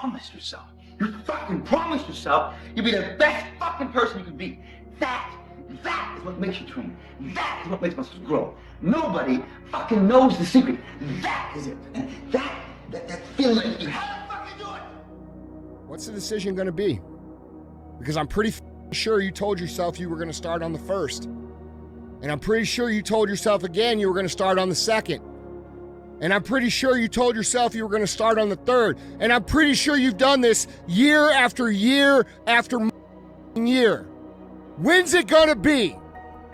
promised yourself. You fucking promised yourself you'd be the best fucking person you could be. That is what makes you train. That is what makes muscles grow. Nobody fucking knows the secret. That is it. That feeling that you have to fucking do it. What's the decision going to be? Because I'm pretty sure you told yourself you were going to start on the 1st. And I'm pretty sure you told yourself again you were going to start on the 2nd. And I'm pretty sure you told yourself you were going to start on the 3rd. And I'm pretty sure you've done this year after year after year. When's it going to be?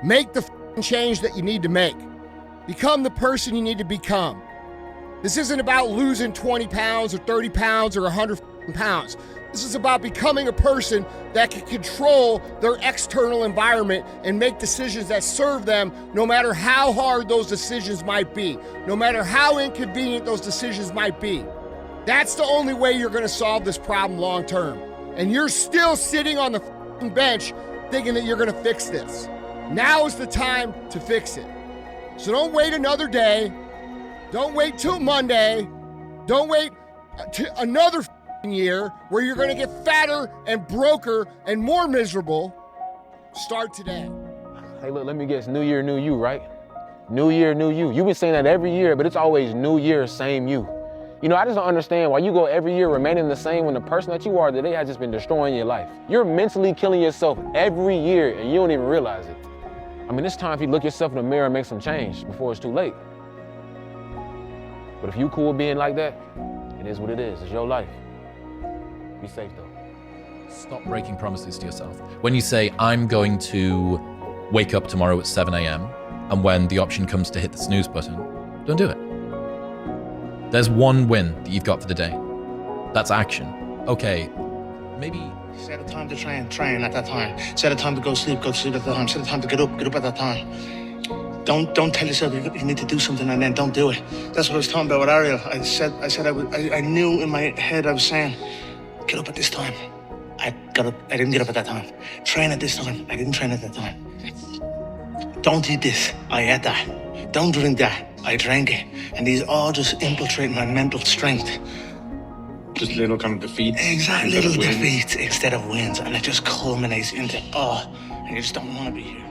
Make the change that you need to make. Become the person you need to become. This isn't about losing 20 pounds or 30 pounds or 100 pounds. This is about becoming a person that can control their external environment and make decisions that serve them no matter how hard those decisions might be, no matter how inconvenient those decisions might be. That's the only way you're going to solve this problem long term. And you're still sitting on the bench thinking that you're going to fix this. Now is the time to fix it. So don't wait another day. Don't wait till Monday. Don't wait another year where you're going to get fatter and broker and more miserable. Start today. Hey, look, let me guess. New year, new you, right? New year, new you. You've been saying that every year, but it's always new year, same you. You know, I just don't understand why you go every year remaining the same when the person that you are today has just been destroying your life. You're mentally killing yourself every year and you don't even realize it. I mean, it's time for you to look yourself in the mirror and make some change before it's too late. But if you cool being like that, it is what it is. It's your life. Be safe, though. Stop breaking promises to yourself. When you say, I'm going to wake up tomorrow at 7 a.m., and when the option comes to hit the snooze button, don't do it. There's one win that you've got for the day. That's action. Okay, maybe... Set a time to train at that time. Set a time to go sleep at that time. Set a time to get up at that time. Don't tell yourself you need to do something and then don't do it. That's what I was talking about with Ariel. I knew in my head I was saying, get up at this time. I didn't get up at that time. Train at this time. I didn't train at that time. Don't eat this. I ate that. Don't drink that. I drank it. And these all just infiltrate my mental strength. Just little kind of defeats. Exactly, little defeats instead of wins. And it just culminates into, and you just don't want to be here.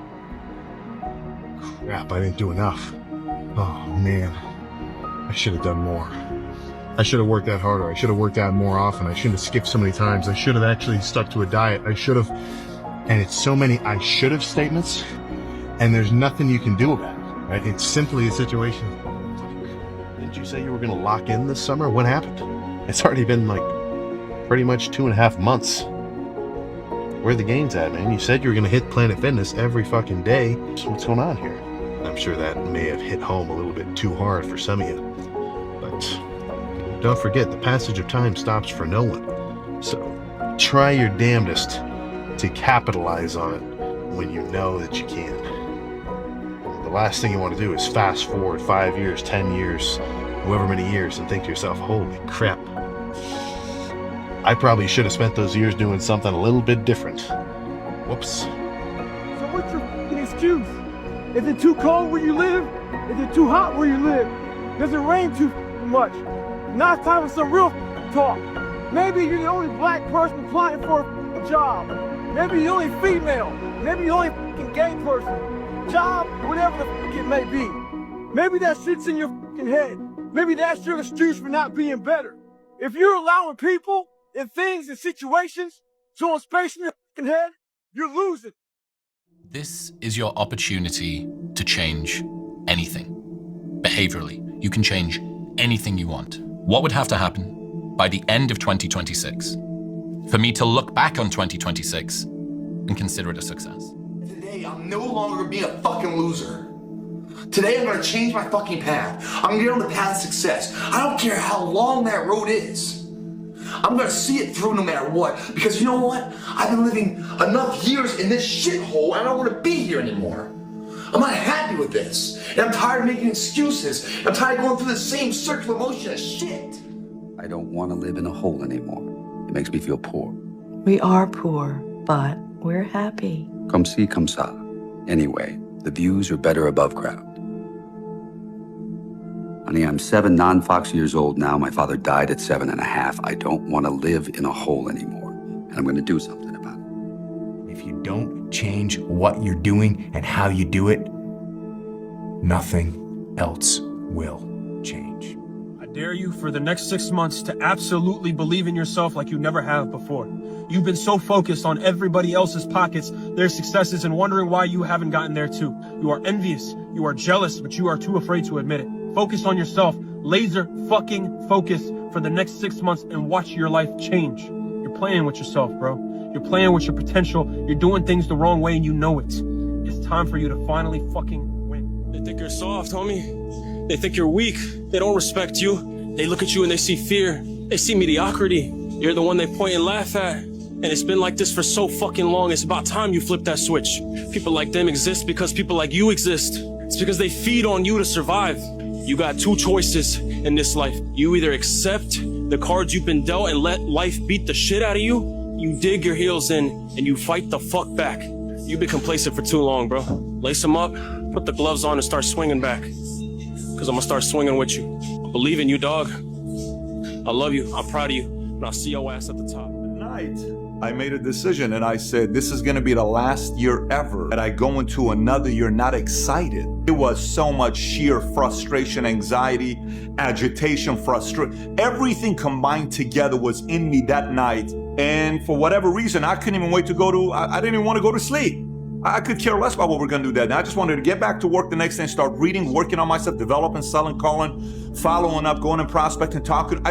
Crap, I didn't do enough. Oh, man. I should have done more. I should have worked out harder. I should have worked out more often. I shouldn't have skipped so many times. I should have actually stuck to a diet. I should have... And it's so many I should have statements, and there's nothing you can do about it, right? It's simply a situation. Didn't you say you were going to lock in this summer? What happened? It's already been like pretty much 2.5 months. Where are the gains at, man? You said you were going to hit Planet Fitness every fucking day. So what's going on here? I'm sure that may have hit home a little bit too hard for some of you. But don't forget, the passage of time stops for no one. So try your damnedest to capitalize on it when you know that you can. The last thing you want to do is fast forward 5 years, 10 years, however many years, and think to yourself, holy crap. I probably should have spent those years doing something a little bit different. Whoops. So what's your f***ing excuse? Is it too cold where you live? Is it too hot where you live? Does it rain too much? Now it's time for some real talk. Maybe you're the only black person applying for a job. Maybe you're the only female. Maybe you're the only gay person. Job, whatever the f*** it may be. Maybe that shit's in your f***ing head. Maybe that's your excuse for not being better. If you're allowing people and things and situations to own space in your f***ing head, you're losing. This is your opportunity to change anything. Behaviorally, you can change anything you want. What would have to happen by the end of 2026 for me to look back on 2026 and consider it a success? Today, I'm no longer being a fucking loser. Today, I'm gonna change my fucking path. I'm gonna get on the path of success. I don't care how long that road is. I'm gonna see it through no matter what. Because you know what? I've been living enough years in this shithole, and I don't wanna be here anymore. I'm not happy with this. And I'm tired of making excuses. I'm tired of going through the same circular motion of shit. I don't wanna live in a hole anymore. It makes me feel poor. We are poor, but we're happy. Comme ci, comme ça. Anyway, the views are better above ground. Honey, I'm 7 non-Fox years old now. My father died at 7.5. I don't want to live in a hole anymore. And I'm going to do something about it. If you don't change what you're doing and how you do it, nothing else will change. I dare you for the next 6 months to absolutely believe in yourself like you never have before. You've been so focused on everybody else's pockets, their successes, and wondering why you haven't gotten there too. You are envious, you are jealous, but you are too afraid to admit it. Focus on yourself, laser fucking focus for the next 6 months and watch your life change. You're playing with yourself, bro. You're playing with your potential. You're doing things the wrong way and you know it. It's time for you to finally fucking win. They think you're soft, homie. They think you're weak. They don't respect you. They look at you and they see fear. They see mediocrity. You're the one they point and laugh at. And it's been like this for so fucking long. It's about time you flip that switch. People like them exist because people like you exist. It's because they feed on you to survive. You got 2 choices in this life. You either accept the cards you've been dealt and let life beat the shit out of you. You dig your heels in and you fight the fuck back. You've been complacent for too long, bro. Lace them up, put the gloves on and start swinging back. Cause I'm gonna start swinging with you. I believe in you, dog. I love you, I'm proud of you, and I'll see your ass at the top. Tonight, I made a decision and I said, this is gonna be the last year ever that I go into another year not excited. It was so much sheer frustration, anxiety, agitation, frustration. Everything combined together was in me that night. And for whatever reason, I couldn't even wait to I didn't even want to go to sleep. I could care less about what we're gonna do that night. I just wanted to get back to work the next day and start reading, working on myself, developing, selling, calling, following up, going and prospecting, talking.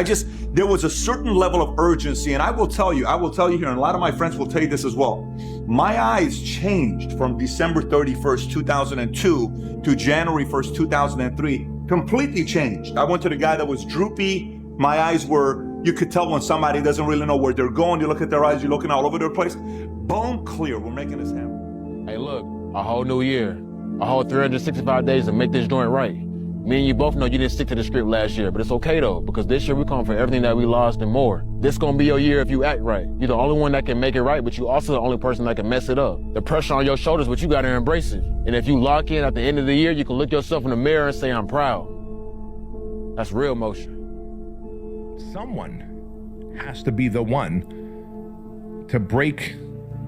There was a certain level of urgency, and I will tell you here, and a lot of my friends will tell you this as well. My eyes changed from December 31st, 2002 to January 1st, 2003, completely changed. I went to the guy that was droopy. My eyes were, you could tell when somebody doesn't really know where they're going. You look at their eyes, you're looking all over their place. Bone clear, we're making this happen. Hey, look, a whole new year, a whole 365 days to make this joint right. Me and you both know you didn't stick to the script last year, but it's okay though, because this year we come for everything that we lost and more. This gonna be your year if you act right. You're the only one that can make it right, but you also the only person that can mess it up. The pressure on your shoulders, but you gotta embrace it. And if you lock in at the end of the year, you can look yourself in the mirror and say, I'm proud. That's real motion. Someone has to be the one to break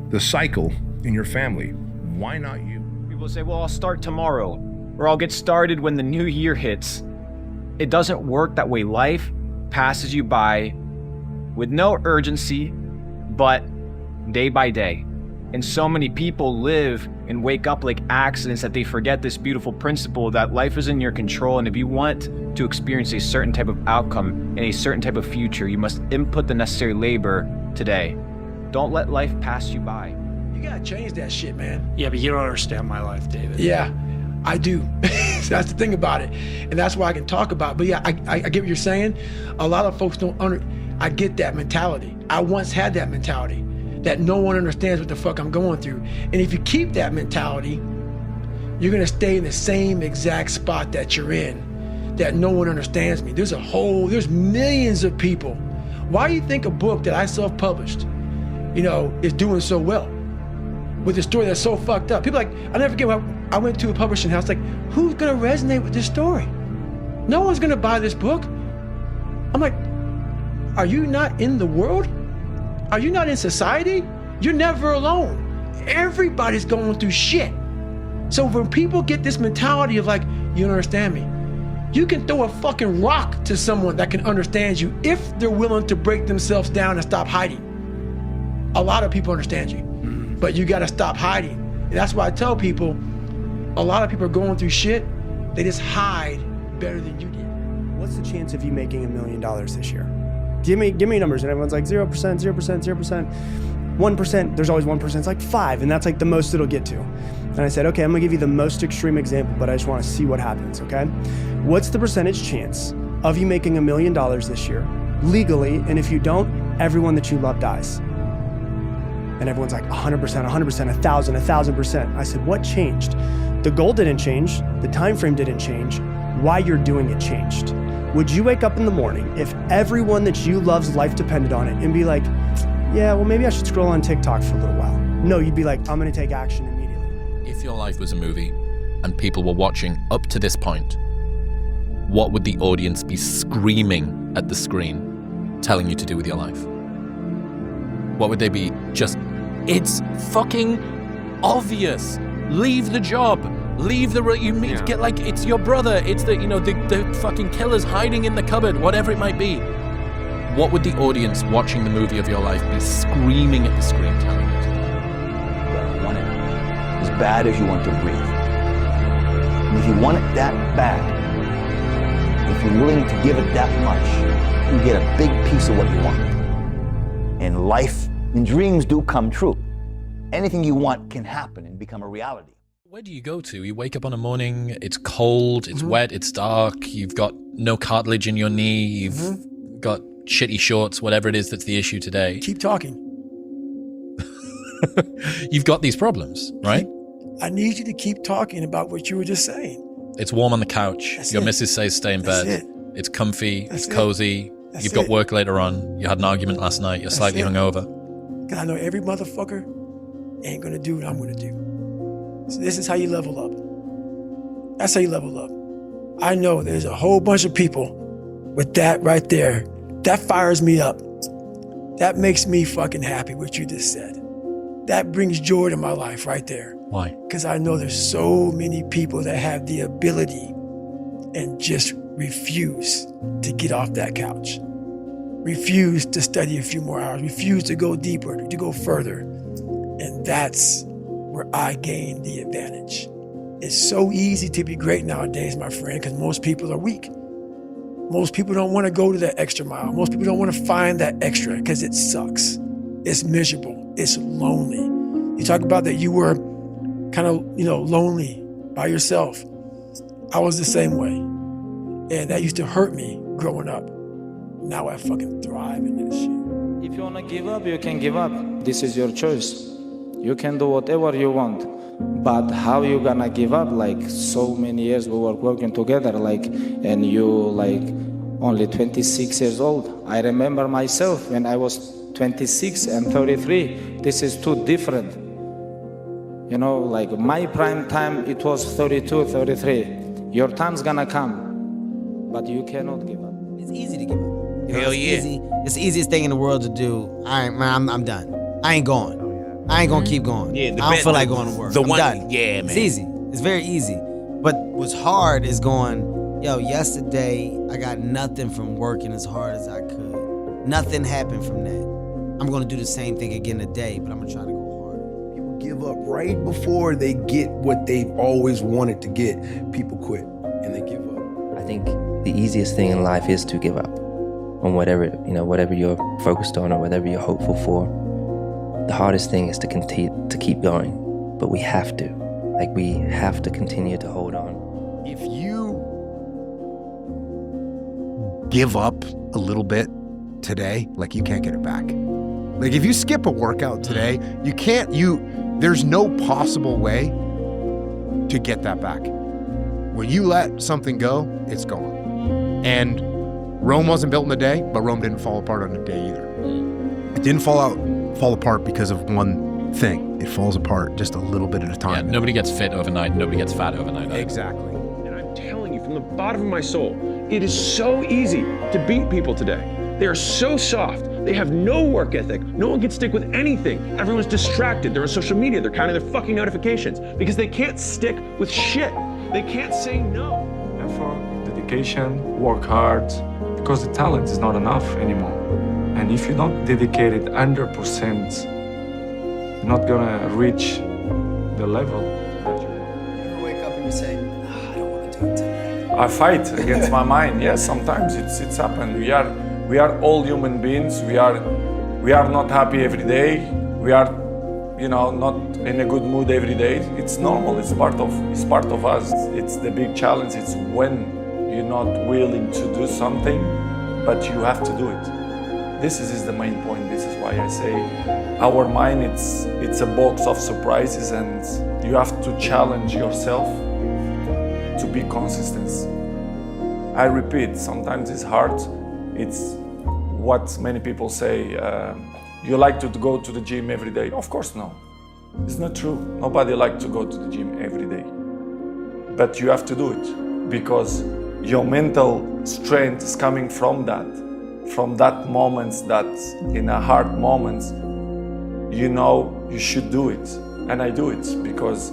the cycle in your family. Why not you? People say, well, I'll start tomorrow, or I'll get started when the new year hits. It doesn't work that way. Life passes you by with no urgency, but day by day. And so many people live and wake up like accidents that they forget this beautiful principle that life is in your control. And if you want to experience a certain type of outcome and a certain type of future, you must input the necessary labor today. Don't let life pass you by. You gotta change that shit, man. Yeah, but you don't understand my life, David. Yeah, I do. So that's the thing about it. And that's why I can talk about it. But yeah, I get what you're saying. A lot of folks don't I get that mentality. I once had that mentality that no one understands what the fuck I'm going through. And if you keep that mentality, you're gonna stay in the same exact spot that you're in, that no one understands me. There's millions of people. Why do you think a book that I self-published, is doing so well? With a story that's so fucked up. People I'll never forget when I went to a publishing house, who's gonna resonate with this story? No one's gonna buy this book. I'm like, are you not in the world? Are you not in society? You're never alone. Everybody's going through shit. So when people get this mentality of you don't understand me, you can throw a fucking rock to someone that can understand you if they're willing to break themselves down and stop hiding. A lot of people understand you. But you gotta stop hiding. And that's why I tell people, a lot of people are going through shit, they just hide better than you did. What's the chance of you making $1 million this year? Give me numbers, and everyone's like 0%, 0%, 0%, 1%, there's always 1%, it's 5, and that's the most it'll get to. And I said, okay, I'm gonna give you the most extreme example, but I just wanna see what happens, okay? What's the percentage chance of you making $1 million this year, legally, and if you don't, everyone that you love dies? And everyone's like 100%, 100%, 1,000, 1,000%. I said, what changed? The goal didn't change, the time frame didn't change, why you're doing it changed. Would you wake up in the morning if everyone that you love's life depended on it and be like, yeah, well maybe I should scroll on TikTok for a little while? No, you'd be like, I'm gonna take action immediately. If your life was a movie and people were watching up to this point, what would the audience be screaming at the screen, telling you to do with your life? What would they be just, it's fucking obvious. Leave the job. Leave the, you meet, get like, it's your brother. It's the, you know, the fucking killer's hiding in the cupboard, whatever it might be. What would the audience watching the movie of your life be screaming at the screen, telling you to do? You want it as bad as you want to breathe. And if you want it that bad, if you're willing to give it that much, you get a big piece of what you want. And life and dreams do come true. Anything you want can happen and become a reality. Where do you go to? You wake up on a morning, it's cold, it's wet, it's dark, you've got no cartilage in your knee, you've got shitty shorts, whatever it is that's the issue today. Keep talking. You've got these problems, right? I need you to keep talking about what you were just saying. It's warm on the couch. That's Your it. missus says stay in That's bed. it. It's comfy. That's it's it. cozy. That's You've got it. work later on. You had an argument last night. You're That's slightly it. hungover. Because I know every motherfucker ain't gonna do what I'm gonna do. So this is how you level up. That's how you level up. I know there's a whole bunch of people with that right there. That fires me up. That makes me fucking happy, what you just said. That brings joy to my life right there. Why? Because I know there's so many people that have the ability and just refuse to get off that couch. Refuse to study a few more hours. Refuse to go deeper, to go further. And that's where I gain the advantage. It's so easy to be great nowadays, my friend, because most people are weak. Most people don't want to go to that extra mile. Most people don't want to find that extra because it sucks. It's miserable. It's lonely. You talk about that you were kind of, lonely by yourself. I was the same way. And that used to hurt me growing up. Now I fucking thrive in that shit. If you want to give up, you can give up. This is your choice. You can do whatever you want. But how you gonna give up? Like so many years we were working together, and you only 26 years old. I remember myself when I was 26 and 33. This is too different. My prime time, it was 32, 33. Your time's gonna come, but you cannot give up. It's easy to give up. Hell yeah. It's the easiest thing in the world to do. I'm done. I ain't going. I ain't gonna keep going. Yeah, I don't feel like going to work. I'm done. Yeah, man. It's easy. It's very easy. But what's hard is going, yesterday I got nothing from working as hard as I could. Nothing happened from that. I'm gonna do the same thing again today, but I'm gonna try to go harder. People give up right before they get what they've always wanted to get. People quit and they give up. I think the easiest thing in life is to give up on whatever you're focused on or whatever you're hopeful for. The hardest thing is to keep going, but we have to. We have to continue to hold on. If you give up a little bit today, you can't get it back. If you skip a workout today, there's no possible way to get that back. When you let something go, it's gone. And Rome wasn't built in a day, but Rome didn't fall apart on a day either. It didn't fall apart because of one thing. It falls apart just a little bit at a time. Yeah, nobody gets fit overnight, nobody gets fat overnight. Either. Exactly. And I'm telling you from the bottom of my soul, it is so easy to beat people today. They are so soft. They have no work ethic. No one can stick with anything. Everyone's distracted. They're on social media. They're counting their fucking notifications because they can't stick with shit. They can't say no. Effort, dedication, work hard, because the talent is not enough anymore. And if you don't dedicate it 100%, you're not gonna reach the level that you want. You ever wake up and you say, I don't want to do it today? I fight against my mind. Yes, sometimes it's happened. We are all human beings. We are not happy every day. We are, not in a good mood every day. It's normal. It's part of us. It's the big challenge. It's when you're not willing to do something, but you have to do it. This is the main point. This is why I say our mind, it's a box of surprises, and you have to challenge yourself to be consistent. I repeat, sometimes it's hard. It's what many people say, you like to go to the gym every day. Of course, no. It's not true. Nobody likes to go to the gym every day. But you have to do it because your mental strength is coming from that moments, that in a hard moments, you know you should do it. And I do it because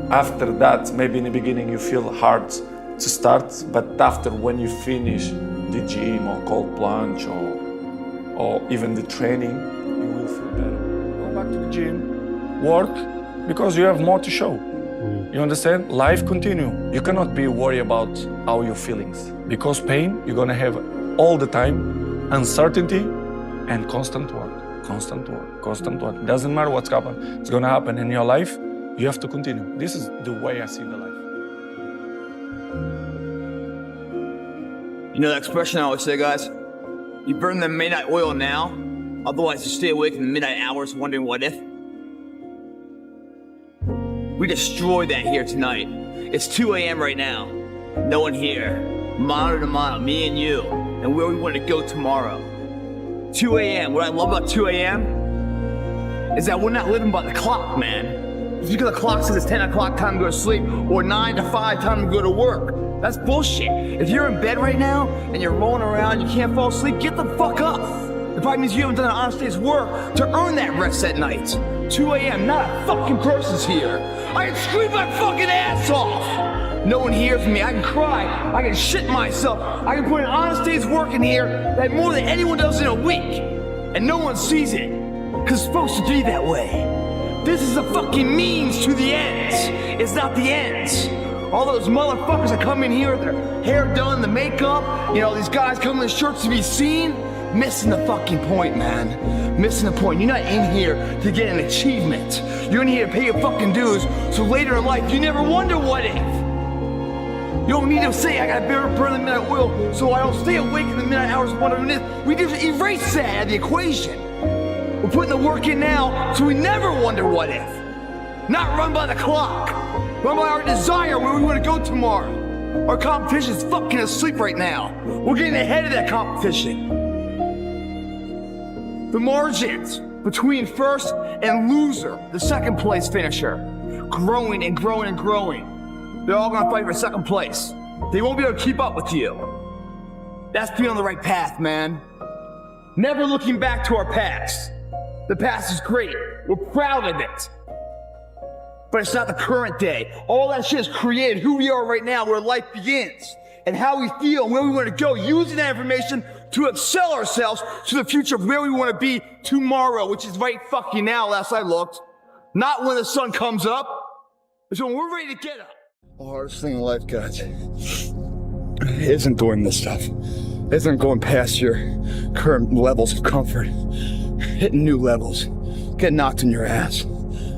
after that, maybe in the beginning you feel hard to start, but after when you finish the gym or cold plunge or even the training, you will feel better. Go back to the gym, work, because you have more to show. You understand? Life continue. You cannot be worried about how your feelings. Because pain, you're gonna have all the time, uncertainty and constant work. Constant work, constant work. Doesn't matter what's happening, it's gonna happen in your life. You have to continue. This is the way I see the life. You know that expression I always say, guys? You burn the midnight oil now, otherwise you stay awake in the midnight hours wondering what if. We destroyed that here tonight. It's 2 a.m. right now. No one here. Mano to mano, me and you, and where we want to go tomorrow. 2 a.m. What I love about 2 a.m. is that we're not living by the clock, man. Just because the clock says it's 10 o'clock time to go to sleep or 9 to 5 time to go to work. That's bullshit. If you're in bed right now and you're rolling around, you can't fall asleep, get the fuck up. The problem means you haven't done an honest day's work to earn that rest at night. 2 a.m., not a fucking person's here. I can scream my fucking ass off. No one hears me. I can cry. I can shit myself. I can put an honest day's work in here that more than anyone does in a week. And no one sees it. Because it's supposed to be that way. This is a fucking means to the ends. It's not the ends. All those motherfuckers that come in here with their hair done, the makeup, you know, these guys come in shirts to be seen, missing the fucking point, man. Missing the point. You're not in here to get an achievement. You're in here to pay your fucking dues, so later in life, you never wonder what if. You don't need to say, I gotta burn the midnight oil so I don't stay awake in the midnight hours wondering this. We just erase that out of the equation. We're putting the work in now, so we never wonder what if. Not run by the clock. Run by our desire where we want to go tomorrow. Our competition's fucking asleep right now. We're getting ahead of that competition. The margins between first and loser, the second place finisher, growing and growing and growing. They're all gonna fight for second place. They won't be able to keep up with you. That's being on the right path, man. Never looking back to our past. The past is great. We're proud of it. But it's not the current day. All that shit has created who we are right now, where life begins, and how we feel and where we want to go, using that information to excel ourselves to the future of where we want to be tomorrow, which is right fucking now, last I looked. Not when the sun comes up. It's when we're ready to get up. The hardest thing in life, guys, isn't doing this stuff. Isn't going past your current levels of comfort. Hitting new levels. Getting knocked in your ass.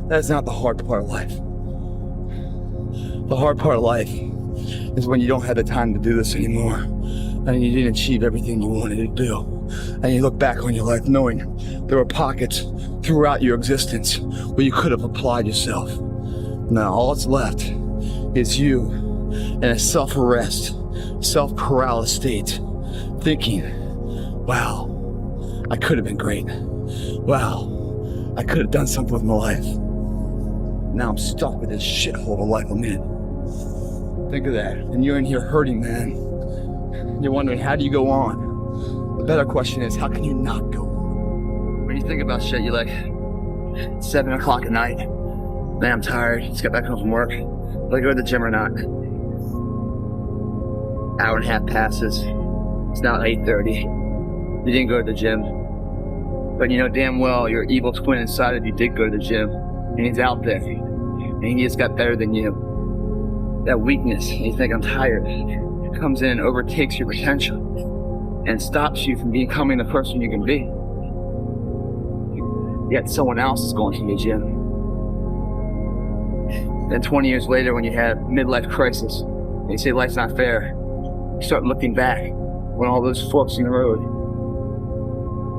That's not the hard part of life. The hard part of life is when you don't have the time to do this anymore and you didn't achieve everything you wanted to do. And you look back on your life knowing there were pockets throughout your existence where you could have applied yourself. Now all that's left is you in a self-arrest, self-paralysis state, thinking, wow, I could have been great. Wow, I could have done something with my life. Now I'm stuck with this shithole of a life I'm in. Think of that. And you're in here hurting, man. You're wondering, how do you go on? The better question is, how can you not go on? When you think about shit, you're like, 7 o'clock at night. Man, I'm tired. Just got back home from work. Do I go to the gym or not? Hour and a half passes. It's now 8:30. You didn't go to the gym. But you know damn well your evil twin inside of you did go to the gym. And he's out there. And he just got better than you. That weakness, and you think I'm tired, comes in and overtakes your potential and stops you from becoming the person you can be. Yet someone else is going to the gym. Then 20 years later, when you have midlife crisis, and you say life's not fair, you start looking back when all those forks in the road,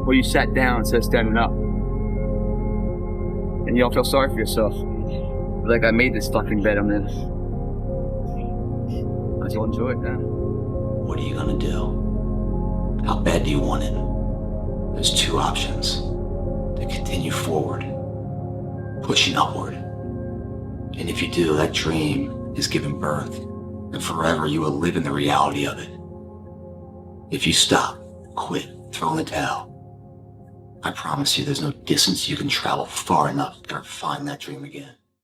where you sat down instead of standing up. And you don't feel sorry for yourself. Like, I made this fucking bed I'm in. Might as well enjoy it, man. What are you gonna do? How bad do you want it? There's two options. To continue forward, pushing upward. And if you do, that dream is giving birth and forever you will live in the reality of it. If you stop, quit, throw in the towel, I promise you there's no distance you can travel far enough to ever find that dream again.